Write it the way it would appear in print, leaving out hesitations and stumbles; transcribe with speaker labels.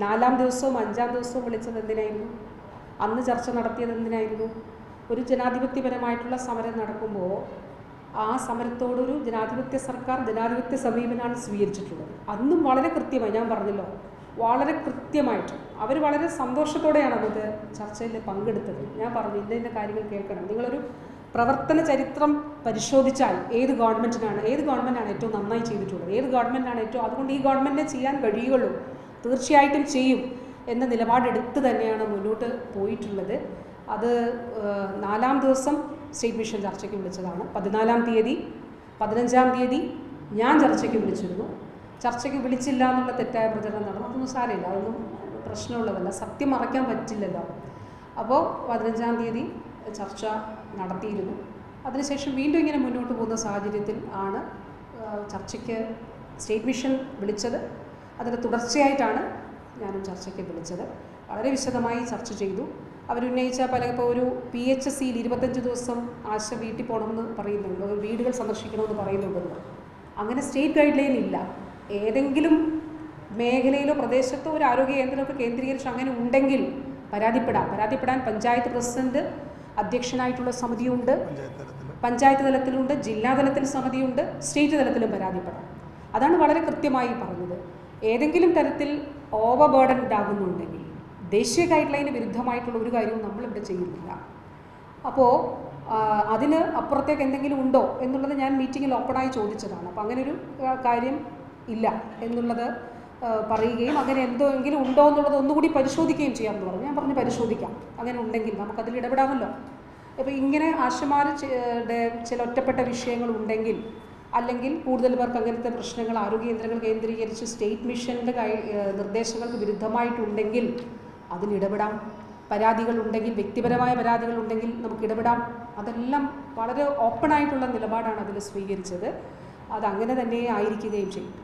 Speaker 1: 4-ാം ദിവസവും 5-ാം ദിവസവും വിളിച്ചത് എന്തിനായിരുന്നു? അന്ന് ചർച്ച നടത്തിയത് എന്തിനായിരുന്നു? ഒരു ജനാധിപത്യപരമായിട്ടുള്ള സമരം നടക്കുമ്പോൾ ആ സമരത്തോടൊരു ജനാധിപത്യ സർക്കാർ ജനാധിപത്യ സമീപനമാണ് സ്വീകരിച്ചിട്ടുള്ളത്. അന്നും വളരെ കൃത്യമായി ഞാൻ പറഞ്ഞല്ലോ, വളരെ കൃത്യമായിട്ട് അവർ വളരെ സന്തോഷത്തോടെയാണ് അന്നത്തെ ചർച്ചയിൽ പങ്കെടുത്തത്. ഞാൻ പറഞ്ഞു ഇന്ന കാര്യങ്ങൾ കേൾക്കണം. നിങ്ങളൊരു പ്രവർത്തന ചരിത്രം പരിശോധിച്ചാൽ ഏത് ഗവൺമെൻറ്റാണ് ഏറ്റവും നന്നായി ചെയ്തിട്ടുള്ളത്, ഏത് ഗവൺമെൻറ്റാണ് അതുകൊണ്ട് ഈ ഗവൺമെൻറ്റിനെ ചെയ്യാൻ കഴിയുള്ളൂ, തീർച്ചയായിട്ടും ചെയ്യും എന്ന നിലപാടെടുത്ത് തന്നെയാണ് മുന്നോട്ട് പോയിട്ടുള്ളത്. അത് 4-ാം ദിവസം സ്റ്റേറ്റ് മിഷൻ ചർച്ചയ്ക്ക് വിളിച്ചതാണ്. 14-ാം തീയതി 15-ാം തീയതി ഞാൻ ചർച്ചയ്ക്ക് വിളിച്ചിരുന്നു. ചർച്ചയ്ക്ക് വിളിച്ചില്ല എന്നുള്ള തെറ്റായ പ്രചരണം നടന്നു. അതൊന്നും സാരമില്ല, അതൊന്നും പ്രശ്നമുള്ളതല്ല, സത്യം മറയ്ക്കാൻ പറ്റില്ലല്ലോ. അപ്പോൾ 15-ാം തീയതി ചർച്ച നടത്തിയിരുന്നു. അതിനുശേഷം വീണ്ടും ഇങ്ങനെ മുന്നോട്ട് പോകുന്ന സാഹചര്യത്തിൽ ആണ് ചർച്ചയ്ക്ക് സ്റ്റേറ്റ് മിഷൻ വിളിച്ചത്. അതിൻ്റെ തുടർച്ചയായിട്ടാണ് ഞാനും ചർച്ചയ്ക്ക് വിളിച്ചത്. വളരെ വിശദമായി ചർച്ച ചെയ്തു. അവരുന്നയിച്ച ഇപ്പോൾ ഒരു PHCയിൽ 25 ദിവസം ആശ വീട്ടിൽ പോകണമെന്ന് പറയുന്നുണ്ട്, വീടുകൾ സന്ദർശിക്കണമെന്ന് പറയുന്നുണ്ടല്ലോ. അങ്ങനെ സ്റ്റേറ്റ് ഗൈഡ് ലൈൻ ഇല്ല. ഏതെങ്കിലും മേഖലയിലോ പ്രദേശത്തോ ഒരു ആരോഗ്യ കേന്ദ്രമൊക്കെ കേന്ദ്രീകരിച്ച് അങ്ങനെ ഉണ്ടെങ്കിൽ പരാതിപ്പെടാൻ പഞ്ചായത്ത് പ്രസിഡന്റ് അധ്യക്ഷനായിട്ടുള്ള സമിതിയുണ്ട്, പഞ്ചായത്ത് തലത്തിലുണ്ട്, ജില്ലാ തലത്തിൽ സമിതിയുണ്ട്, സ്റ്റേറ്റ് തലത്തിലും പരാതിപ്പെടാം. അതാണ് വളരെ കൃത്യമായി പറഞ്ഞത്. ഏതെങ്കിലും തരത്തിൽ ഓവർ ബേർഡൻ ഉണ്ടാകുന്നുണ്ടെങ്കിൽ ദേശീയ ഗൈഡ് ലൈന് വിരുദ്ധമായിട്ടുള്ള ഒരു കാര്യവും നമ്മളിവിടെ ചെയ്യുന്നില്ല. അപ്പോൾ അതിന് അപ്പുറത്തേക്ക് എന്തെങ്കിലും ഉണ്ടോ എന്നുള്ളത് ഞാൻ മീറ്റിങ്ങിൽ ഓപ്പണായി ചോദിച്ചതാണ്. അപ്പോൾ അങ്ങനെയൊരു കാര്യം ഇല്ല എന്നുള്ളത് പറയുകയും അങ്ങനെ എന്തെങ്കിലും ഉണ്ടോ എന്നുള്ളത് ഒന്നുകൂടി പരിശോധിക്കുകയും ചെയ്യാമെന്ന് പറഞ്ഞു. ഞാൻ പറഞ്ഞു പരിശോധിക്കാം, അങ്ങനെ ഉണ്ടെങ്കിൽ നമുക്കതിൽ ഇടപെടാമല്ലോ. അപ്പോൾ ഇങ്ങനെ ആശമാരുടെ ചില ഒറ്റപ്പെട്ട വിഷയങ്ങൾ ഉണ്ടെങ്കിൽ, അല്ലെങ്കിൽ കൂടുതൽ പേർക്ക് അങ്ങനത്തെ പ്രശ്നങ്ങൾ ആരോഗ്യ കേന്ദ്രങ്ങൾ കേന്ദ്രീകരിച്ച് സ്റ്റേറ്റ് മിഷൻ്റെ നിർദ്ദേശങ്ങൾക്ക് വിരുദ്ധമായിട്ടുണ്ടെങ്കിൽ അതിലിടപെടാം. പരാതികളുണ്ടെങ്കിൽ, വ്യക്തിപരമായ പരാതികളുണ്ടെങ്കിൽ നമുക്ക് ഇടപെടാം. അതെല്ലാം വളരെ ഓപ്പണായിട്ടുള്ള നിലപാടാണ് അതിൽ സ്വീകരിച്ചത്. അതങ്ങനെ തന്നെ ആയിരിക്കുകയും ചെയ്യും.